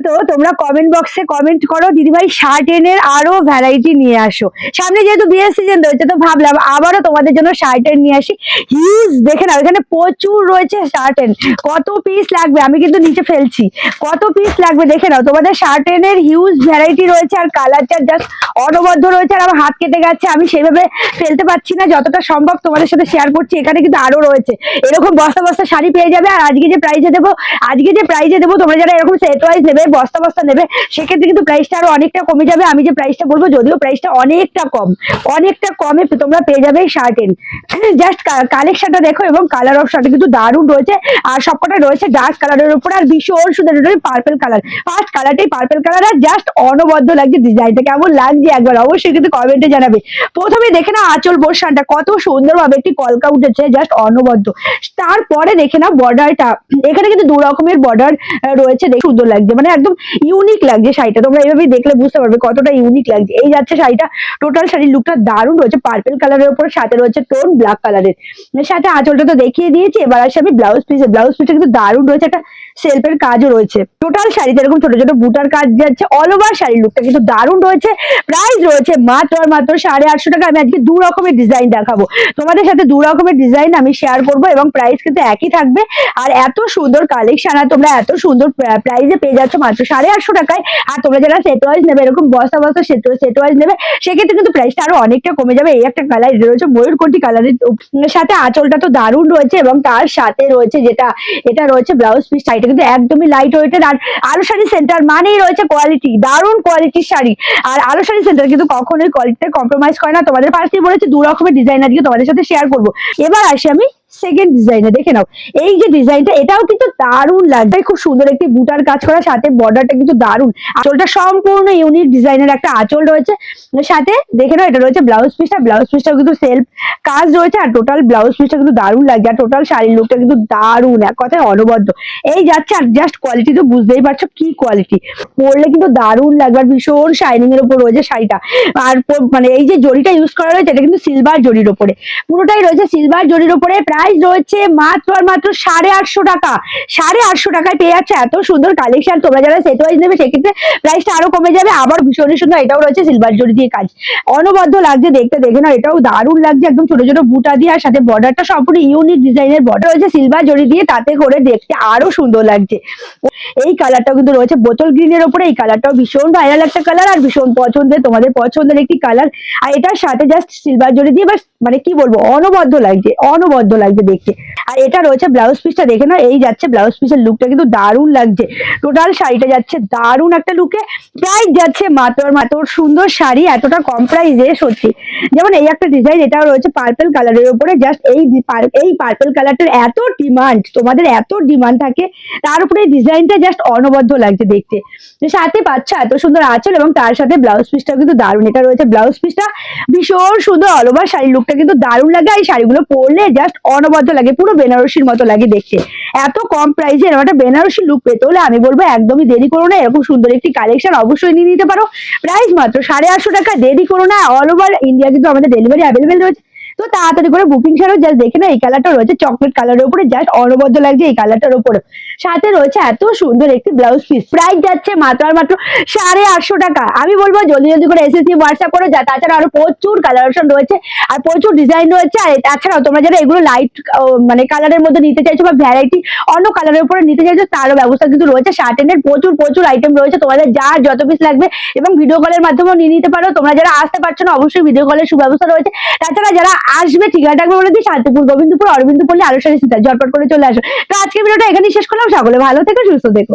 তো তোমরা কমেন্ট বক্সে কমেন্ট করো দিদিভাই শার্ট এর আরো ভ্যারাইটি নিয়ে আসো। সামনে যেহেতু বিয়ের সিজন রয়েছে তো ভাবলাম আবারও তোমাদের জন্য শার্ট এর নিয়ে আসি। হিউজ দেখে নাও, এখানে প্রচুর রয়েছে শার্ট এর। কত পিস লাগবে আমি কিন্তু নিচে ফেলছি, কত পিস লাগবে দেখে নাও। তোমাদের শার্ট এর হিউজ ভ্যারাইটি রয়েছে আর কালারটা জাস্ট অনবদ্য রয়েছে। আর আমার হাত কেটে গেছে, আমি সেভাবে ফেলতে পারছি না, যতটা সম্ভব তোমাদের সাথে শেয়ার করছি। এখানে কিন্তু আরো রয়েছে, এরকম বস্তা বস্তা শাড়ি পেয়ে যাবে। আর আজকে যে প্রাইজে দেবো তোমরা যারা এরকম সেট ওয়াইজ নেবে, বস্তা বস্তা নেবে, সেক্ষেত্রে কিন্তু প্রাইসটা আরো অনেকটা কমে যাবে। আমি যে প্রাইসটা বলবো, যদিও প্রাইসটা অনেকটা কমে তোমরা পেয়ে যাবে এই শার্টেন। জাস্ট কালেকশনটা দেখো এবং কালার অপশনটা কিন্তু দারুণ রয়েছে। আর সবকটা রয়েছে ডার্ক কালারের উপর আর ভীষণ সুন্দর পার্পল কালার। ফার্স্ট কালারটাই পার্পল কালার আর জাস্ট অনবদ্য লাগছে। ডিজাইনটা কেমন লাগছে একবার অবশ্যই কিন্তু কমেন্টে জানাবে। প্রথমে দেখে না আঁচল পোর্শনটা কত সুন্দরভাবে একটি কলকা উঠেছে, জাস্ট অনবদ্য। তারপরে দেখে না বর্ডারটা, এখানে কিন্তু দু রকমের বর্ডার রয়েছে, দেখে সুন্দর লাগছে, মানে একদম ইউনিক লাগছে শাড়িটা। তোমরা এইভাবেই দেখলে বুঝতে পারবে কতটা ইউনিক লাগছে। এই যাচ্ছে শাড়িটা, টোটাল শাড়ির লুকটা দারুণ রয়েছে পার্পল কালারের উপর, সাথে রয়েছে টোন ব্ল্যাক কালারের, সাথে আঁচলটা তো দেখিয়ে দিয়েছি। এবার আসে আমি ব্লাউজ পিসটা কিন্তু দারুণ রয়েছে, একটা সেলফের কাজও রয়েছে। টোটাল শাড়িতে এরকম ছোট ছোট বুটার কাজ যাচ্ছে, অল ওভার শাড়ির লুকটা কিন্তু দারুণ রয়েছে। প্রাইস রয়েছে মাত্র 850 টাকা। আমি আজকে দু রকমের ডিজাইন দেখাবো তোমাদের সাথে, দু রকমের ডিজাইন আমি শেয়ার করবো এবং প্রাইস কিন্তু একই থাকবে। আর এত সুন্দর কালেকশন আর তোমরা এত সুন্দর প্রাইসে পেয়ে যাচ্ছ মাত্র 850 টাকায়। আর তোমরা যারা সেট ওয়াইজ নেবে, এরকম বস্তা বস্তা সেট ওয়াইজ নেবে, সেক্ষেত্রে কিন্তু প্রাইসটা আরো অনেকটা কমে যাবে। এই একটা কালার, এটা রয়েছে ময়ূরকণ্ঠী কালারের সাথে আঁচলটা তো দারুণ রয়েছে এবং তার সাথে রয়েছে এটা রয়েছে ব্লাউজ পিস। শাড়িটা কিন্তু একদমই লাইট ওয়েটের। আর আলো শাড়ি সেন্টার মানেই রয়েছে কোয়ালিটি, দারুণ কোয়ালিটির শাড়ি। আর আলো শাড়ি সেন্টার কিন্তু কখনোই কোয়ালিটিতে কম্প্রোমাইজ করে না। তোমাদের ফার্স্টেই বলেছি দু রকমের ডিজাইন আজকে তোমাদের সাথে শেয়ার করবো। এবার আসি আমি সেকেন্ড ডিজাইনে, দেখে নাও এই যে ডিজাইনটা, এটাও কিন্তু দারুণ লাগবে। খুব সুন্দর একটি বুটার কাজ করা, সাথে বর্ডারটা কিন্তু দারুণ। আঁচলটা সম্পূর্ণ ইউনিক ডিজাইনের একটা আঁচল রয়েছে, সাথে দেখে নাও এটা রয়েছে ব্লাউজ পিসটাও কিন্তু সেলফ কাজ রয়েছে। আর টোটাল ব্লাউজ পিসটা কিন্তু দারুণ লাগছে। আর টোটাল শাড়ির লুকটা কিন্তু দারুণ, এক কথায় অনবদ্য। এই যাচ্ছে, আর জাস্ট কোয়ালিটি তো বুঝতেই পারছো কি কোয়ালিটি, পরলে কিন্তু দারুণ লাগবে। আর ভীষণ শাইনিং এর উপর রয়েছে শাড়িটা। আর মানে এই যে জরিটা ইউজ করা রয়েছে, এটা কিন্তু সিলভার জরির উপরে, পুরোটাই রয়েছে সিলভার জরির উপরে। প্রাইস রয়েছে মাত্র 850 টাকা। 850 টাকায় পেয়ে যাচ্ছে এত সুন্দর কালেকশন। তোমরা যারা সেট ওয়াইজ নেবে সেক্ষেত্রে প্রাইসটা আরো কমে যাবে। আবার ভীষণ সুন্দর, এটাও রয়েছে সিলভার জরি দিয়ে কাজ, অনবদ্য লাগছে দেখতে। দেখে নাও এটাও দারুণ লাগছে, একদম ছোট ছোট বুটা দিয়ে। আর সাথে বর্ডারটা সম্পূর্ণ ইউনিক ডিজাইনের বর্ডার রয়েছে সিলভার জরি দিয়ে, তাতে করে দেখতে আরো সুন্দর লাগছে। এই কালারটাও কিন্তু রয়েছে বোতল গ্রিনের উপরে। এই কালারটাও ভীষণ ভাইরাল একটা কালার আর ভীষণ পছন্দের, তোমাদের পছন্দের একটি কালার। আর এটার সাথে জাস্ট সিলভার জরি দিয়ে বাস, মানে কি বলবো, অনবদ্য লাগছে দেখতে। আর এটা রয়েছে ব্লাউজ পিসটা, দেখে না এই যাচ্ছে ব্লাউজ পিসের লুকটা কিন্তু দারুণ লাগছে। টোটাল শাড়িটা যাচ্ছে দারুণ একটা লুকে। প্রাইস যাচ্ছে মাত্র সুন্দর শাড়ি এতটা কম প্রাইসে, সত্যি। যেমন এই একটা ডিজাইন, এটাও রয়েছে পার্পল কালারের উপরে। জাস্ট এই পার্পল কালারটার এত ডিমান্ড, তোমাদের এত ডিমান্ড থাকে, তার উপরে এই ডিজাইনটা জাস্ট অনবদ্য লাগছে দেখতে। সাথে পাচ্ছ এত সুন্দর আঁচল এবং তার সাথে ব্লাউজ পিসটাও কিন্তু দারুণ। এটা রয়েছে ব্লাউজ পিসটা, ভীষণ সুন্দর অল ওভার শাড়ির লুকটা কিন্তু দারুণ লাগে। আর এই শাড়িগুলো পরলে জাস্ট অনবদ্য লাগে, পুরো বেনারসির মতো লাগে দেখতে। এত কম প্রাইসে এরকম একটা বেনারসি লুক পেতে হলে আমি বলবো একদমই দেরি করো না, এরকম সুন্দর একটি কালেকশন অবশ্যই নিয়ে নিতে পারো। প্রাইস মাত্র 850 টাকা। দেরি করো না, অল ওভার ইন্ডিয়া কিন্তু আমাদের ডেলিভারি অ্যাভেলেবেল রয়েছে। তো তাড়াতাড়ি করে বুকিং ছাড়ো। জাস্ট দেখে না এই কালারটা রয়েছে চকলেট কালারের উপরে, জাস্ট অনবদ্য লাগছে এই কালারটার উপরে। সাথে রয়েছে এত সুন্দর একটি ব্লাউজ পিস। প্রাইস যাচ্ছে মাত্র 850 টাকা। আমি বলবো জলদি করে এসএসসি হোয়াটসঅ্যাপ করো। তাছাড়া আরো প্রচুর কালার অপশন রয়েছে আর প্রচুর ডিজাইন রয়েছে। আর তাছাড়াও তোমরা যারা এগুলো লাইট মানে কালারের মধ্যে নিতে চাইছো বা ভ্যারাইটি অন্য কালারের উপরে নিতে চাইছো, তারও ব্যবস্থা কিন্তু রয়েছে। শার্টেনের প্রচুর আইটেম রয়েছে, তোমাদের যার যত পিস লাগবে এবং ভিডিও কলের মাধ্যমেও নিয়ে নিতে পারো। তোমরা যারা আসতে পারছো না, অবশ্যই ভিডিও কলের সুব্যবস্থা রয়েছে। তাছাড়া যারা আসবে, ঠিকানাটা একবার বলে দিই, শান্তিপুর, গোবিন্দপুর, অরবিন্দু পল্লী, আলো শাড়ি সেন্টার, ঝটপট করে চলে আসো। তো আজকের ভিডিওটা এখানেই শেষ করলাম। সকলে ভালো থেকো, সুস্থ থেকো।